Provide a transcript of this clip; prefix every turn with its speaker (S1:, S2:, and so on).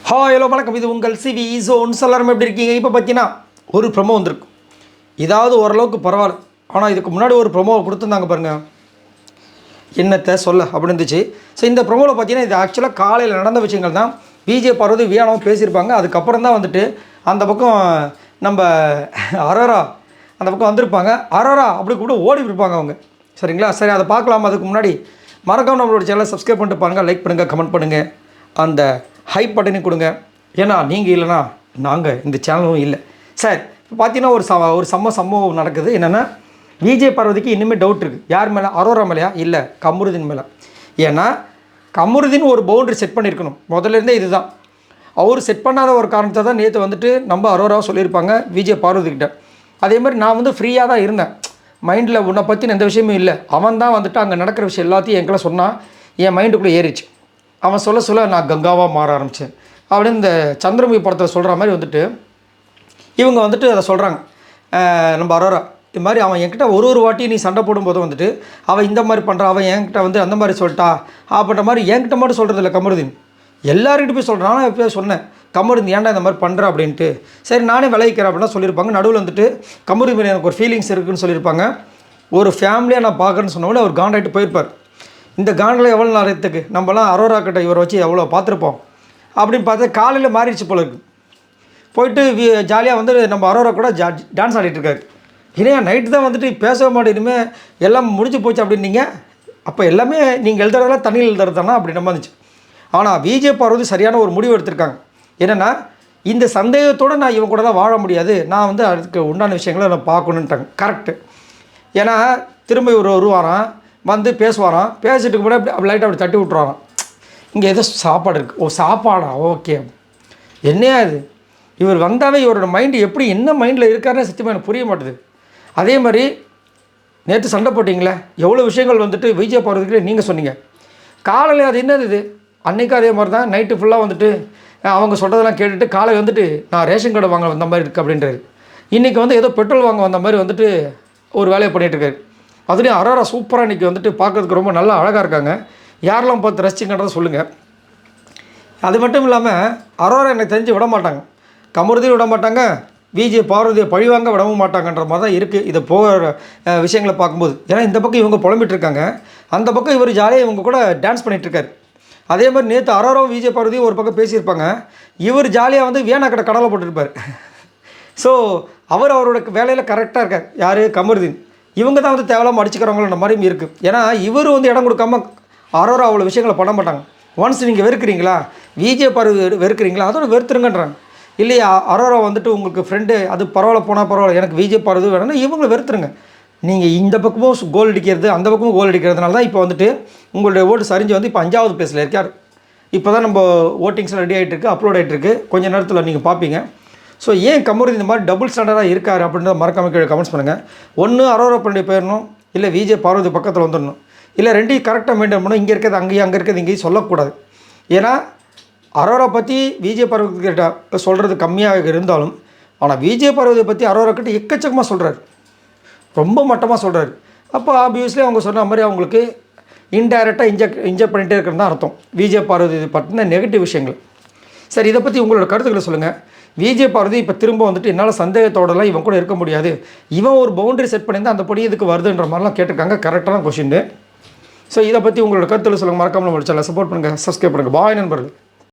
S1: Hello வணக்கம். இது உங்கள் சிவி ஜோன்ஸ். எல்லாரும் எப்படி இருக்கீங்க? இப்போ பார்த்தீங்கன்னா ஒரு ப்ரொமோ வந்திருக்கும். இதாவது ஓரளவுக்கு பரவாயில்ல. ஆனால் இதுக்கு முன்னாடி ஒரு ப்ரொமோவை கொடுத்துருந்தாங்க பாருங்கள், என்னத்தை சொல்ல அப்படின்னு இருந்துச்சு. ஸோ இந்த ப்ரொமோவில் பார்த்தீங்கன்னா இது ஆக்சுவலாக காலையில் நடந்த விஷயங்கள் தான். விஜய் பார்வதி வியானவும் பேசியிருப்பாங்க. அதுக்கப்புறம் தான் வந்துட்டு அந்த பக்கம் நம்ம அரோரா அந்த பக்கம் வந்திருப்பாங்க. அரோரா அப்படி கூட ஓடி இருப்பாங்க அவங்க. சரிங்களா? சரி, அதை பார்க்கலாம். அதுக்கு முன்னாடி மறக்காம நம்மளோட சேனலை சப்ஸ்கிரைப் பண்ணிட்டு பாருங்கள், லைக் பண்ணுங்கள், கமெண்ட் பண்ணுங்கள், அந்த ஹைப் பட்டனையும் கொடுங்க. ஏன்னா நீங்கள் இல்லைனா நாங்கள் இந்த சேனலும் இல்லை. சார், இப்போ பார்த்தீங்கன்னா ஒரு சம்பவம் நடக்குது. என்னென்னா, விஜய் பார்வதிக்கு இன்னுமே டவுட் இருக்குது. யார் மேலே? அரோரா மேலேயா? இல்லை, கமருதீன் மேலே. ஏன்னா கமருதீன் ஒரு பவுண்டரி செட் பண்ணியிருக்கணும் முதல்லேருந்தே. இதுதான் அவர் செட் பண்ணாத ஒரு காரணத்தை தான் நேற்று வந்துட்டு நம்ம அரோராவை சொல்லியிருப்பாங்க விஜய் பார்வதிக்கிட்ட. அதே மாதிரி நான் வந்து ஃப்ரீயாக தான் இருந்தேன். மைண்டில் உன்னை பற்றின எந்த விஷயமும் இல்லை. அவன் தான் வந்துட்டு அங்கே நடக்கிற விஷயம் எல்லாத்தையும் என்கிட்ட சொன்னால் என் மைண்டுக்குள்ளே ஏறிச்சு. அவன் சொல்ல நான் கங்காவாக மாற ஆரம்பித்தேன் அப்படின்னு இந்த சந்திரமுகி படத்தை சொல்கிற மாதிரி வந்துட்டு இவங்க வந்துட்டு அதை சொல்கிறாங்க. நம்ம அரோரா இது மாதிரி அவன் என்கிட்ட ஒரு வாட்டி நீ சண்டை போடும்போது வந்துட்டு அவன் இந்த மாதிரி பண்ணுறான், அவன் என்கிட்ட வந்து அந்த மாதிரி சொல்லிட்டா அப்படின்ற மாதிரி என்கிட்ட மட்டும் சொல்கிறதில்ல கமருதீன், எல்லாருக்கிட்ட போய் சொல்கிறான். நான் எப்போயும் சொன்னேன், கமருதீன் ஏன்டா இந்த மாதிரி பண்ணுறேன் அப்படின்ட்டு. சரி, நானே விளைவிக்கிறேன் அப்படின்னா சொல்லியிருப்பாங்க. நடுவில் வந்துட்டு கமருதீன் எனக்கு ஒரு ஃபீலிங்ஸ் இருக்குதுன்னு சொல்லியிருப்பாங்க. ஒரு ஃபேமிலியாக நான் பார்க்குறேன்னு சொன்னோடனே அவர் காண்டாகிட்டு போயிருப்பார். இந்த காண்டில் எவ்வளோ நேரத்துக்கு நம்மலாம் அரோரா கிட்ட இவரை வச்சு எவ்வளோ பார்த்துருப்போம் அப்படின்னு பார்த்தா காலையில் மாறிடுச்சு போல இருக்குது. போயிட்டு ஜாலியாக வந்து நம்ம அரோரா கூட டான்ஸ் ஆடிட்டுருக்காரு. இல்லையா, நைட்டு தான் வந்துட்டு பேசவே மாட்டேங்குமே, எல்லாம் முடிஞ்சு போச்சு அப்படின்னீங்க. அப்போ எல்லாமே நீங்கள் எழுதுறதெல்லாம் தண்ணியில் எழுதுறதானா அப்படின்ற மாதிரி இருந்துச்சு. ஆனால் விஜய் பார்வதி சரியான ஒரு முடிவு எடுத்திருக்காங்க. என்னென்னா, இந்த சந்தேகத்தோடு நான் இவங்க கூட தான் வாழ முடியாது, நான் வந்து அதுக்கு உண்டான விஷயங்களை நான் பார்க்கணுன்ட்டாங்க. கரெக்டு. ஏன்னா திரும்ப இவர் வருவாராம், வந்து பேசுவாராம், பேசிட்டு கூட அப்படி லைட்டாக அப்படி தட்டி விட்ருவாராம். இங்கே ஏதோ சாப்பாடு இருக்குது. ஓ, சாப்பாடா? ஓகே. என்னையா இது? இவர் வந்தாவே இவரோட மைண்டு எப்படி என்ன மைண்டில் இருக்காருன்னு சத்தியமாக எனக்கு புரிய மாட்டுது. அதே மாதிரி நேற்று சண்டை போட்டிங்களே, எவ்வளோ விஷயங்கள் வந்துட்டு விஜய் பார்வதிக்கிட்டே நீங்கள் சொன்னீங்க. காலையில் அது என்னது இது? அன்றைக்கும் அதே மாதிரி தான் நைட்டு ஃபுல்லாக வந்துட்டு அவங்க சொல்கிறதெல்லாம் கேட்டுட்டு காலை வந்துட்டு நான் ரேஷன் கார்டு வாங்க வந்த மாதிரி இருக்குது அப்படின்றாரு. இன்றைக்கி வந்து ஏதோ பெட்ரோல் வாங்க வந்த மாதிரி வந்துட்டு ஒரு வேலையை பண்ணிகிட்ருக்காரு. அதுலேயும் அரோரா சூப்பராக இன்றைக்கி வந்துட்டு பார்க்குறதுக்கு ரொம்ப நல்லா அழகாக இருக்காங்க. யாரெல்லாம் பார்த்து ரசிச்சுங்கன்றதை சொல்லுங்கள். அது மட்டும் இல்லாமல் அரோரா எனக்கு தெரிஞ்சு விட மாட்டாங்க, கமருதீன் விட மாட்டாங்க, விஜய் பார்வதியை பழிவாங்க விடவும் மாட்டாங்கன்ற மாதிரி தான் இருக்குது இதை போகிற விஷயங்களை பார்க்கும்போது. ஏன்னா இந்த பக்கம் இவங்க புலம்பிகிட்ருக்காங்க, அந்த பக்கம் இவர் ஜாலியாக இவங்க கூட டான்ஸ் பண்ணிகிட்ருக்காரு. அதே மாதிரி நேற்று அரோராவும் விஜய் பார்வதியும் ஒரு பக்கம் பேசியிருப்பாங்க. இவர் ஜாலியாக வந்து வியானா கடை கடலை போட்டுருப்பார். ஸோ அவரோட வேலையில் கரெக்டாக இருக்கார். யார்? கமருதீன். இவங்க தான் வந்து தேவையில்லாமல் அடிச்சுக்கிறவங்கள மாதிரியும் இருக்குது. ஏன்னா இவர் வந்து இடம் கொடுக்காம அரோரா அவ்வளோ விஷயங்களை பண்ண மாட்டாங்க. ஒன்ஸ் நீங்கள் வெறுக்கிறீங்களா, விஜய் பார்வதி வெறுக்கிறீங்களா, அதோட வெறுத்துருங்கன்றாங்க. இல்லையா, அரோரா வந்துட்டு உங்களுக்கு ஃப்ரெண்டு, அது பரவாயில்ல போனால் பரவாயில்ல, எனக்கு விஜய் பார்வதி வேணும்னா இவங்களை வெறுத்துருங்க. நீங்கள் இந்த பக்கமும் கோல் அடிக்கிறது அந்த பக்கமும் கோல் அடிக்கிறதுனால தான் இப்போ வந்துட்டு உங்களுடைய ஓட்டு சரிஞ்சு வந்து இப்போ 5வது பிளேஸில் இருக்கார். இப்போ தான் நம்ம ஓட்டிங்ஸ் ரெடி ஆகிட்டுருக்கு, அப்லோட் ஆகிட்டுருக்கு, கொஞ்சம் நேரத்தில் நீங்கள் பார்ப்பீங்க. ஸோ ஏன் கமருதீன் இந்த மாதிரி டபுள் ஸ்டாண்டர்டாக இருக்கார் அப்படின்றத மறக்காம கீழே கமெண்ட்ஸ் பண்ணுங்கள். ஒன்று அரோரா பண்ணி போயிடணும், இல்லை விஜய் பார்வதி பக்கத்தில் வந்துடணும், இல்லை ரெண்டையும் கரெக்டாக மெயின்டைன் பண்ணணும். இங்கே இருக்கிறது அங்கேயும், அங்கே இருக்கிறது இங்கேயும் சொல்லக்கூடாது. ஏன்னா அரோரா பற்றி விஜய் பார்வதி கிட்ட சொல்கிறது கம்மியாக இருந்தாலும், ஆனால் விஜய் பார்வதியை பற்றி அரோரா கிட்ட எக்கச்சக்கமாக சொல்கிறார், ரொம்ப மட்டமாக சொல்கிறார். அப்போ ஆப்வியஸ்லி அவங்க சொன்ன மாதிரி அவங்களுக்கு இன்டைரக்டாக இன்ஜெக்ட் பண்ணிகிட்டே இருக்கிறது தான் அர்த்தம் விஜய் பார்வதி பற்றின நெகட்டிவ் விஷயங்கள். சரி, இதை பற்றி உங்களோட கருத்துக்களை சொல்லுங்கள். விஜய் பார்வதி இப்போ திரும்ப வந்துட்டு என்னால் சந்தேகத்தோடலாம் இவன் கூட இருக்க முடியாது, இவன் ஒரு பவுண்டரி செட் பண்ணியிருந்தால் அந்த படி இதுக்கு வருதுன்ற மாதிரிலாம் கேட்டிருக்காங்க. கரெக்டான கொஷின். ஸோ இதை பற்றி உங்களோட கருத்துக்களை சொல்லுங்கள். மறக்காமல் நம்ம சேனலை சப்போர்ட் பண்ணுங்கள், சப்ஸ்கிரைப் பண்ணுங்கள். பாய் நண்பர்கள்.